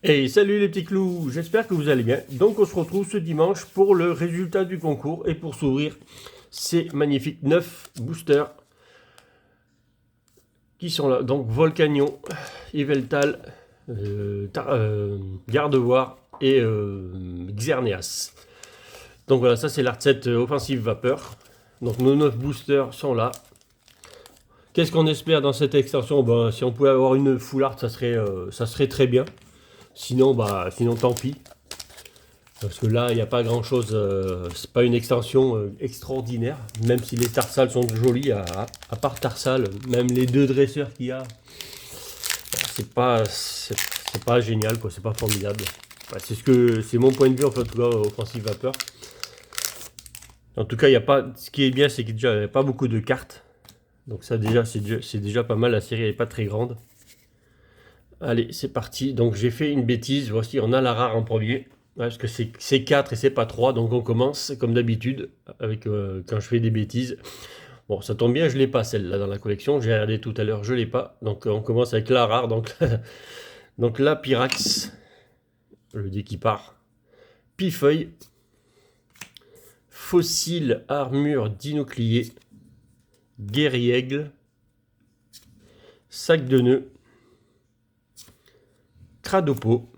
Hey, salut les petits clous, j'espère que vous allez bien. Donc on se retrouve ce dimanche pour le résultat du concours et pour s'ouvrir ces magnifiques 9 boosters qui sont là. Donc Volcanion, Yveltal, Gardevoir et Xerneas. Donc voilà, ça c'est la recette offensive vapeur. Donc nos 9 boosters sont là. Qu'est-ce qu'on espère dans cette extension? Ben, si on pouvait avoir une full art, ça serait très bien. Sinon, sinon tant pis. Parce que là, il n'y a pas grand chose, c'est pas une extension extraordinaire, même si les tarsales sont jolies, à part tarsales, même les deux dresseurs qu'il y a, c'est pas génial, quoi, c'est pas formidable. C'est mon point de vue, en fait, en tout cas, offensive vapeur. En tout cas, il y a pas, ce qui est bien, c'est qu'il n'y a pas beaucoup de cartes. Donc ça déjà, c'est déjà pas mal, la série n'est pas très grande. Allez, c'est parti. Donc j'ai fait une bêtise, voici, on a la rare en premier. Ouais, parce que c'est 4 et c'est pas 3, donc on commence comme d'habitude avec quand je fais des bêtises. Bon, ça tombe bien, je l'ai pas celle-là dans la collection. J'ai regardé tout à l'heure, je l'ai pas. Donc on commence avec la rare. Donc, donc là, Pyrax, le dé qui part. Pifeuille, Fossile, Armure, Dinoclier, Guerriègle, Sac de nœuds, Cradopo,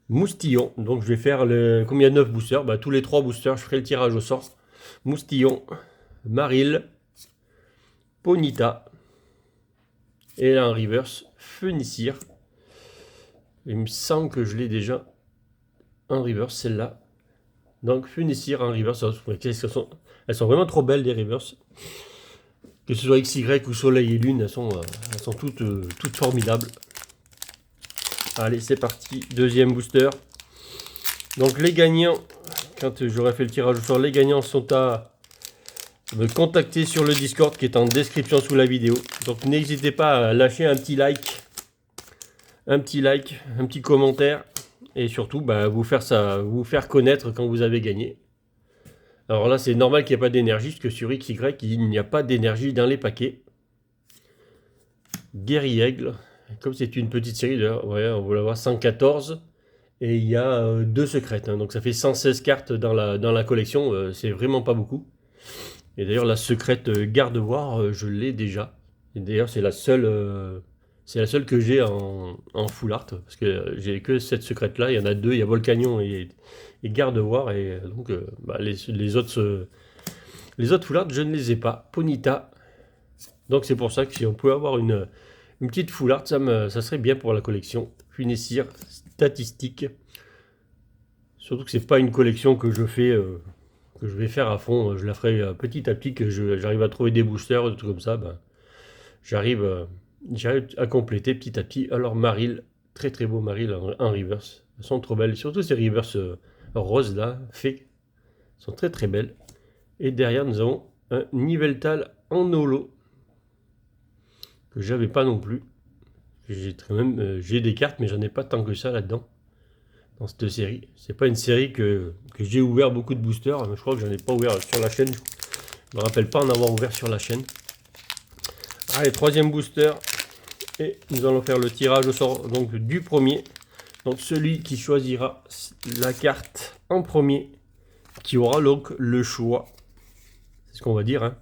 Moustillon. Donc je vais faire le. Comme il y a 9 boosters, bah, tous les 3 boosters, je ferai le tirage au sort. Moustillon, Maril, Ponita. Et là en reverse, Fenissir. Il me semble que je l'ai déjà en reverse, celle-là. Donc Fenissir en reverse. Elles sont vraiment trop belles les reverse. Que ce soit XY ou Soleil et Lune, elles sont toutes formidables. Allez, c'est parti. Deuxième booster. Donc les gagnants, quand j'aurai fait le tirage au sort, les gagnants sont à me contacter sur le Discord qui est en description sous la vidéo. Donc n'hésitez pas à lâcher un petit like, un petit commentaire et surtout vous faire connaître quand vous avez gagné. Alors là c'est normal qu'il n'y ait pas d'énergie parce que sur XY il n'y a pas d'énergie dans les paquets. Guerriègle, comme c'est une petite série d'ailleurs, ouais, on va l'avoir 114 et il y a 2 secrètes, hein, donc ça fait 116 cartes dans la collection, c'est vraiment pas beaucoup. Et d'ailleurs, la secrète Gardevoir, je l'ai déjà. Et d'ailleurs, c'est la seule que j'ai en full art. Parce que j'ai que cette secrète-là. Il y en a 2, il y a Volcanion et Gardevoir. Et donc, les autres full art, je ne les ai pas. Ponita. Donc, c'est pour ça que si on pouvait avoir une petite full art, ça serait bien pour la collection. Funessir, statistique. Surtout que c'est pas une collection que je fais. Que je vais faire à fond, je la ferai petit à petit, que j'arrive à trouver des boosters, des trucs comme ça, j'arrive à compléter petit à petit. Alors Maril, très très beau Maril en reverse, elles sont trop belles, surtout ces reverse roses là, fait, sont très très belles. Et derrière nous avons un Yveltal en holo, que j'avais pas non plus. J'ai des cartes, mais j'en ai pas tant que ça là-dedans. Dans cette série. C'est pas une série que j'ai ouvert beaucoup de boosters. Je crois que j'en ai pas ouvert sur la chaîne. Je me rappelle pas en avoir ouvert sur la chaîne. Allez, troisième booster. Et nous allons faire le tirage au sort donc, du premier. Donc celui qui choisira la carte en premier, qui aura donc le choix. C'est ce qu'on va dire. Hein.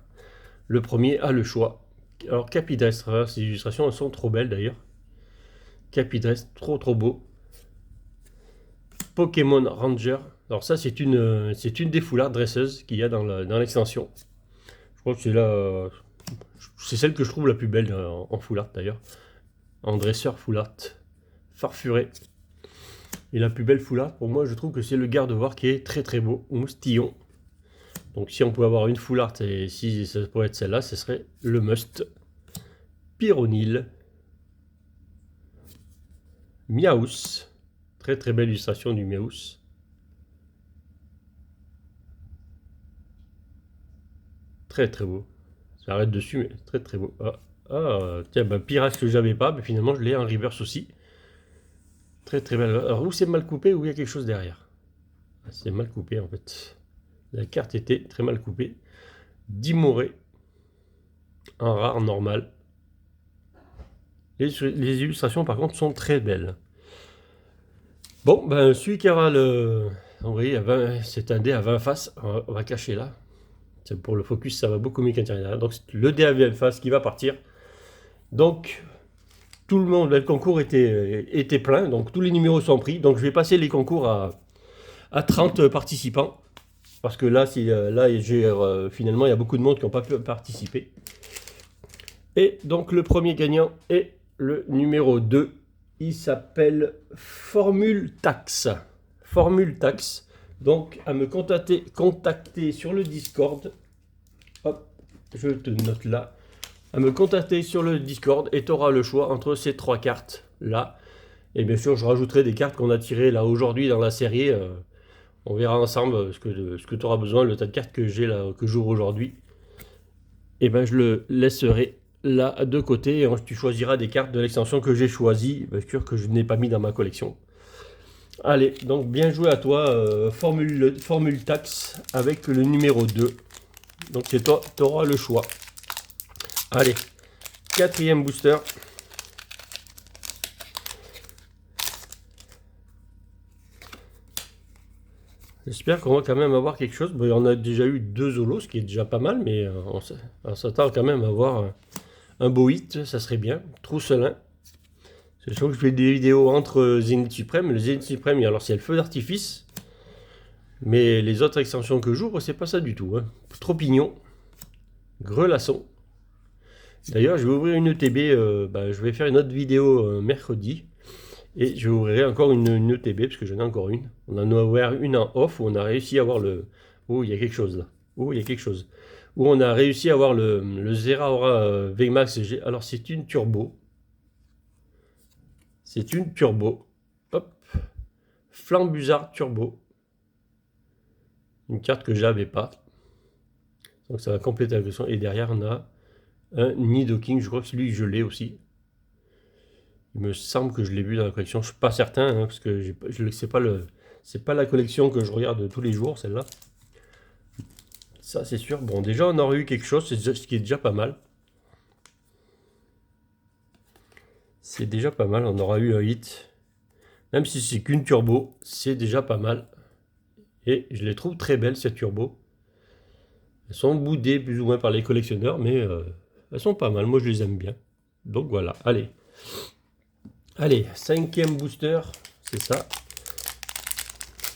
Le premier a le choix. Alors Capidestre, ces illustrations elles sont trop belles d'ailleurs. Capidestre, trop trop beau. Pokémon Ranger. Alors ça c'est une des foulards dresseuses qu'il y a dans l'extension. Je crois que c'est celle que je trouve la plus belle en foulard d'ailleurs. En dresseur foulard. Farfuré. Et la plus belle foulard pour moi je trouve que c'est le Gardevoir qui est très très beau. Moustillon. Donc si on pouvait avoir une foulard et si ça pourrait être celle-là, ce serait le must. Pyronil. Miaus. Très très belle illustration du Miaus. Très très beau. J'arrête dessus, mais très très beau. Tiens, Pyrax que j'avais pas, mais finalement je l'ai en reverse aussi. Très très belle. Alors où c'est mal coupé ou il y a quelque chose derrière? C'est mal coupé en fait. La carte était très mal coupée. Dimoré. En rare normal. Les illustrations par contre sont très belles. Bon, ben celui qui aura le... Vous voyez, c'est un dé à 20 faces. On va cacher là. Pour le focus, ça va beaucoup mieux qu'un derrière. Donc c'est le dé à 20 faces qui va partir. Donc tout le monde, le concours était plein. Donc tous les numéros sont pris. Donc je vais passer les concours à 30 participants. Parce que là, finalement, il y a beaucoup de monde qui n'ont pas pu participer. Et donc le premier gagnant est le numéro 2. Il s'appelle Formule Tax. Formule Tax. Donc à me contacter sur le Discord. Hop, je te note là. À me contacter sur le Discord et tu auras le choix entre ces 3 cartes là. Et bien sûr, je rajouterai des cartes qu'on a tirées là aujourd'hui dans la série. On verra ensemble ce que tu auras besoin, le tas de cartes que j'ai là, que j'ouvre aujourd'hui. Et ben je le laisserai là de côté et tu choisiras des cartes de l'extension que j'ai choisi, bien sûr que je n'ai pas mis dans ma collection. Allez, donc bien joué à toi, Formule Tax avec le numéro 2. Donc c'est toi, tu auras le choix. Allez, 4e booster. J'espère qu'on va quand même avoir quelque chose. Bon, on a déjà eu 2 holos, ce qui est déjà pas mal, mais on s'attend quand même à avoir un beau hit, ça serait bien. Trousselin. C'est sûr que je fais des vidéos entre Zénith Suprême. Le Zénith Suprême, alors c'est le feu d'artifice. Mais les autres extensions que j'ouvre, c'est pas ça du tout. Hein. Tropignon. Grelasson. D'ailleurs, je vais ouvrir une ETB. Je vais faire une autre vidéo mercredi. Et je ouvrirai encore une ETB, parce que j'en ai encore une. On en a ouvert une en off, où on a réussi à avoir le... Oh, il y a quelque chose là. Oh, il y a quelque chose. Où on a réussi à avoir le Zeraora VMAX G. Alors, c'est une turbo. C'est une turbo. Hop. Flambusard turbo. Une carte que j'avais pas. Donc, ça va compléter la collection. Et derrière, on a un Nidoking. Je crois que celui, je l'ai aussi. Il me semble que je l'ai vu dans la collection. Je suis pas certain, hein, parce que c'est pas la collection que je regarde tous les jours, celle-là. Ça, c'est sûr. Bon, déjà, on aurait eu quelque chose, ce qui est déjà pas mal. C'est déjà pas mal, on aura eu un hit. Même si c'est qu'une turbo, c'est déjà pas mal. Et je les trouve très belles, ces turbos. Elles sont boudées plus ou moins par les collectionneurs, mais elles sont pas mal. Moi, je les aime bien. Donc voilà, allez. Allez, 5e booster, c'est ça.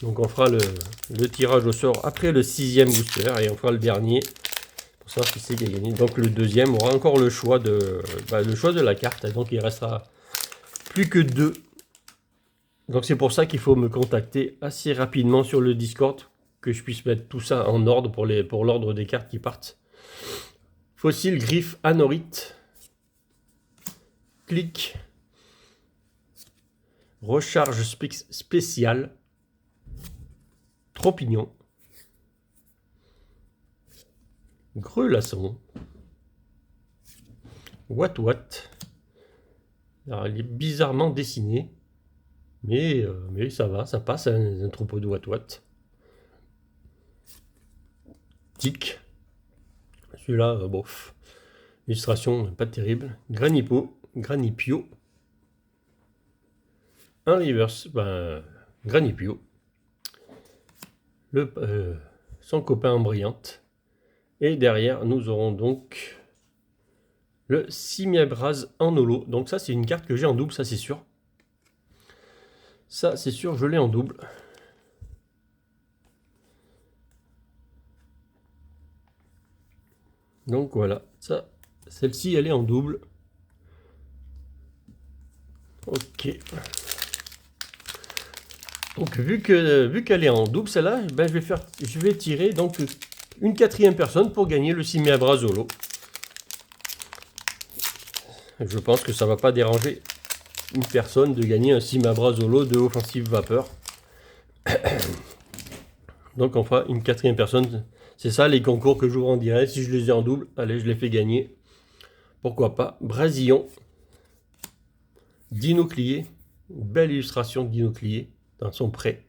Donc on fera le tirage au sort après le 6e booster et on fera le dernier pour savoir qui c'est qui a gagné. Donc le deuxième aura encore le choix de la carte. Donc il restera plus que 2. Donc c'est pour ça qu'il faut me contacter assez rapidement sur le Discord, que je puisse mettre tout ça en ordre pour l'ordre des cartes qui partent. Fossile, griffe, anorite, clic, recharge spéciale, Tropignon, Grelasson, Wat. Alors il est bizarrement dessiné, mais ça va, ça passe, un troupeau de Wat. Tic. Celui-là, bof. Illustration pas terrible. Granipio. Un reverse, Granipio. Son copain en brillante. Et derrière, nous aurons donc le Simiabraz en holo. Donc ça, c'est une carte que j'ai en double, ça c'est sûr. Ça, c'est sûr, je l'ai en double. Donc voilà, ça, celle-ci, elle est en double. Ok. Donc vu qu'elle est en double, celle-là, je vais tirer donc une 4e personne pour gagner le Simiabraz holo. Je pense que ça va pas déranger une personne de gagner un Simiabraz holo de offensive vapeur. Donc on fera une 4e personne. C'est ça les concours que j'ouvre en direct. Si je les ai en double, allez, je les fais gagner. Pourquoi pas. Brasillon. Dinoclier. Belle illustration de Dinoclier dans son prêt.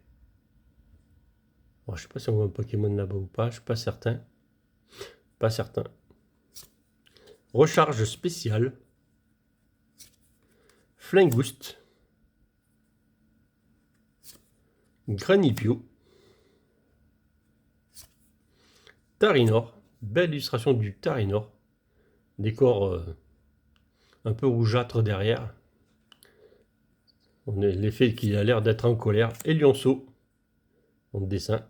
Bon, je sais pas si on voit un Pokémon là-bas ou pas. Je suis pas certain. Pas certain. Recharge spéciale. Flingouste. Granipio. Tarinor. Belle illustration du Tarinor. Décor un peu rougeâtre derrière. On a l'effet qu'il a l'air d'être en colère. Et Lionceau en dessin.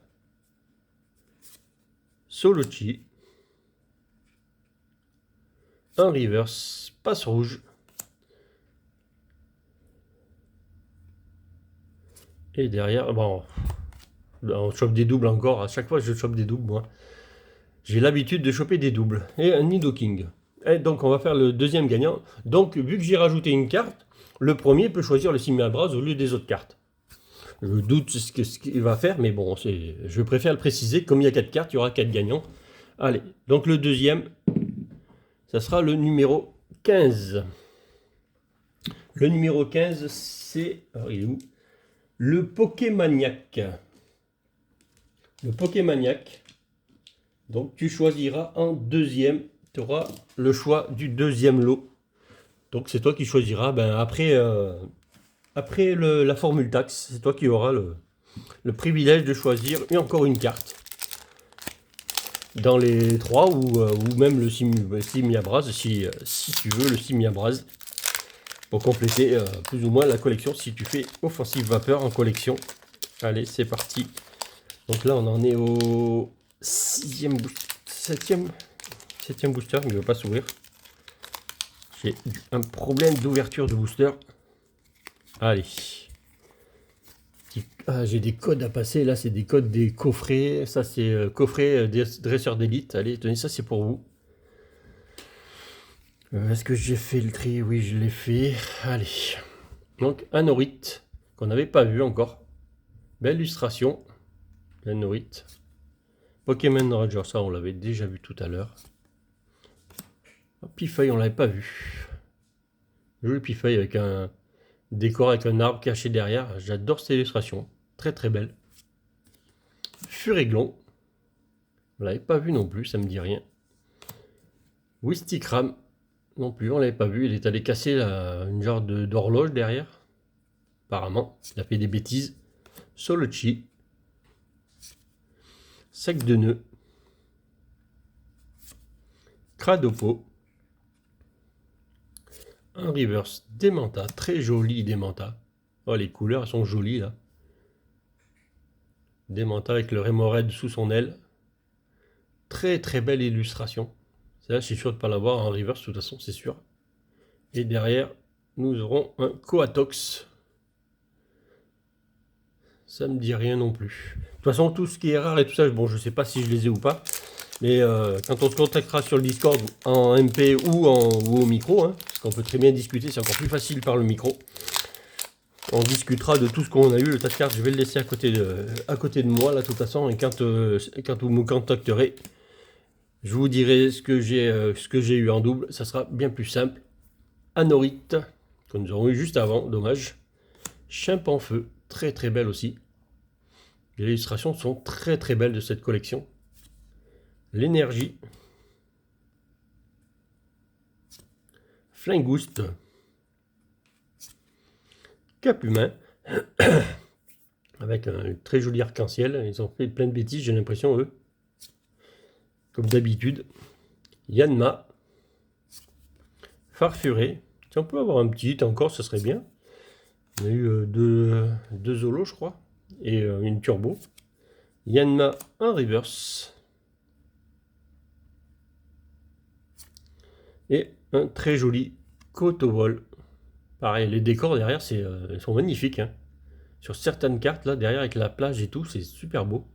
Solochi. Un reverse, passe rouge. Et derrière, bon, on chope des doubles encore. À chaque fois, je chope des doubles, moi. J'ai l'habitude de choper des doubles. Et un Nidoking. Et donc, on va faire le deuxième gagnant. Donc, vu que j'ai rajouté une carte, le premier peut choisir le Simiabras au lieu des autres cartes. Je doute ce qu'il va faire, mais bon, je préfère le préciser. Comme il y a 4 cartes, il y aura 4 gagnants. Allez, donc le deuxième, ça sera le numéro 15. Le numéro 15, c'est... Alors, il est où? Le Pokémaniac. Le Pokémaniac. Donc, tu choisiras en deuxième. Tu auras le choix du deuxième lot. Donc, c'est toi qui choisiras. Ben, après la formule taxe, c'est toi qui auras le privilège de choisir encore une carte. Dans les 3 ou même le Simiabras, si tu veux le Simiabras. Pour compléter plus ou moins la collection si tu fais Offensive Vapeur en collection. Allez, c'est parti. Donc là, on en est au 7e booster, mais il ne veut pas s'ouvrir. J'ai un problème d'ouverture de booster. Allez. J'ai des codes à passer. Là, c'est des codes des coffrets. Ça, c'est coffret des dresseurs d'élite. Allez, tenez, ça, c'est pour vous. Est-ce que j'ai fait le tri? Oui, je l'ai fait. Allez. Donc, un Norite qu'on n'avait pas vu encore. Belle illustration. Un Norite. Pokémon Ranger, ça, on l'avait déjà vu tout à l'heure. Pifeuille, on l'avait pas vu. Joli Pifeuille avec un décor avec un arbre caché derrière. J'adore cette illustration. Très très belle. Furéglon. On l'avait pas vu non plus, ça me dit rien. Wistikram. Non plus, on l'avait pas vu. Il est allé casser une genre d'horloge derrière. Apparemment, il a fait des bêtises. Solochi. Sac de nœuds. Cradopo. Un reverse Démenta. Très joli Démenta. Oh, les couleurs sont jolies là. Démenta avec le Remoraid sous son aile. Très très belle illustration. Là, je suis sûr de ne pas l'avoir en reverse, de toute façon, c'est sûr. Et derrière, nous aurons un Coatox. Ça me dit rien non plus. De toute façon, tout ce qui est rare et tout ça, bon, je ne sais pas si je les ai ou pas. Mais quand on se contactera sur le Discord en MP ou au micro, hein, parce qu'on peut très bien discuter, c'est encore plus facile par le micro. On discutera de tout ce qu'on a eu. Le tas de cartes, je vais le laisser à côté de moi, là, de toute façon. Et quand vous me contacterez, je vous dirai ce que j'ai eu en double. Ça sera bien plus simple. Anorite, que nous avons eu juste avant, dommage. Chimpanfeu, très très belle aussi. Les illustrations sont très très belles de cette collection. L'énergie. Flingouste. Capumain. Avec un très joli arc-en-ciel. Ils ont fait plein de bêtises, j'ai l'impression, eux. Comme d'habitude. Yanma. Farfuré. Si on peut avoir un petit encore, ce serait bien. On a eu deux Zolos, je crois. Et une Turbo. Yanma, un reverse. Et un très joli Cotobol. Pareil, les décors derrière, ils sont magnifiques. Hein. Sur certaines cartes, là, derrière, avec la plage et tout, c'est super beau.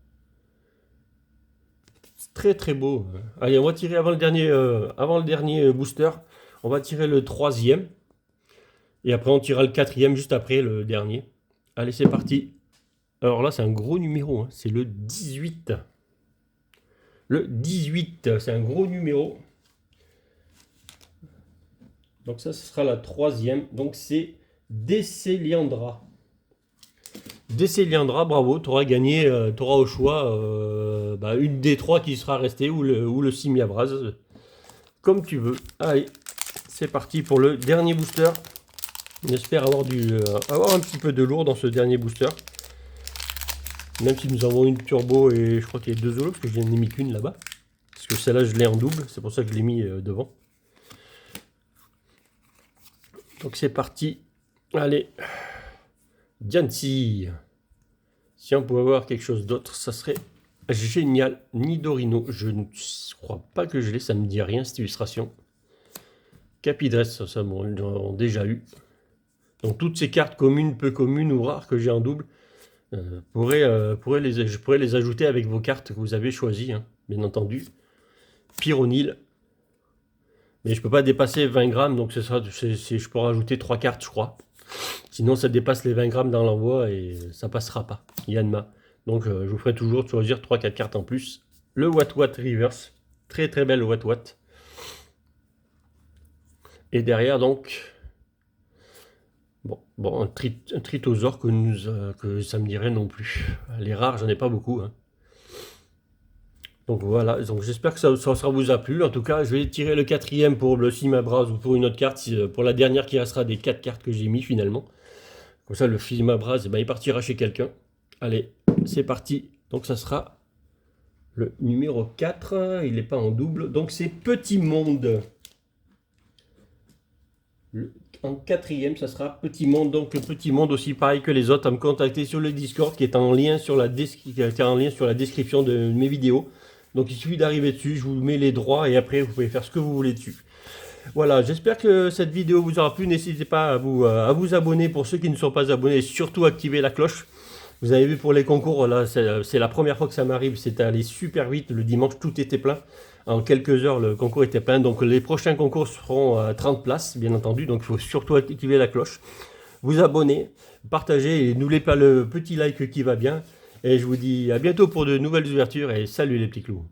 C'est très très beau. Allez, on va tirer avant le dernier booster. On va tirer le 3e. Et après, on tirera le 4e juste après le dernier. Allez, c'est parti. Alors là, c'est un gros numéro. Hein. C'est le 18. Le 18, c'est un gros numéro. Donc ça, ce sera la 3e. Donc c'est Décéliandra. Décéliandra, bravo, tu auras gagné, tu auras au choix une des 3 qui sera restée ou le Simiabras, comme tu veux. Allez, c'est parti pour le dernier booster. J'espère avoir un petit peu de lourd dans ce dernier booster. Même si nous avons une turbo et je crois qu'il y a 2 holos, parce que je n'en ai mis qu'une là-bas. Parce que celle-là, je l'ai en double, c'est pour ça que je l'ai mis devant. Donc c'est parti. Allez. Diancie. Si on pouvait avoir quelque chose d'autre, ça serait génial. Nidorino, je ne crois pas que je l'ai, ça ne me dit rien cette illustration. Capidress, ça bon, ils en ont déjà eu. Donc toutes ces cartes communes, peu communes ou rares que j'ai en double, je pourrais les ajouter avec vos cartes que vous avez choisies, hein, bien entendu. Pyronil. Mais je ne peux pas dépasser 20 grammes, donc je peux rajouter 3 cartes, je crois. Sinon, ça dépasse les 20 grammes dans l'envoi et ça passera pas. Yanma. Donc, je vous ferai toujours choisir 3-4 cartes en plus. Le What Reverse. Très très belle What. Et derrière, donc, bon un Tritosaure que ça me dirait non plus. Les rares, j'en ai pas beaucoup. Hein. Donc voilà, donc j'espère que ça vous a plu. En tout cas, je vais tirer le 4e pour le Simabras ou pour une autre carte, pour la dernière qui restera des 4 cartes que j'ai mis finalement. Comme ça, le Simabras, il partira chez quelqu'un. Allez, c'est parti. Donc ça sera le numéro 4. Il n'est pas en double. Donc c'est Petit Monde. En 4e, ça sera Petit Monde. Donc Petit Monde aussi pareil que les autres, à me contacter sur le Discord qui est en lien sur la description de mes vidéos. Donc il suffit d'arriver dessus, je vous mets les droits et après vous pouvez faire ce que vous voulez dessus. Voilà, j'espère que cette vidéo vous aura plu. N'hésitez pas à vous abonner pour ceux qui ne sont pas abonnés et surtout activer la cloche. Vous avez vu pour les concours, là c'est la première fois que ça m'arrive, c'était allé super vite. Le dimanche, tout était plein. En quelques heures, le concours était plein. Donc les prochains concours seront à 30 places, bien entendu. Donc il faut surtout activer la cloche. Vous abonner, partager et n'oubliez pas le petit like qui va bien. Et je vous dis à bientôt pour de nouvelles ouvertures et salut les petits clous.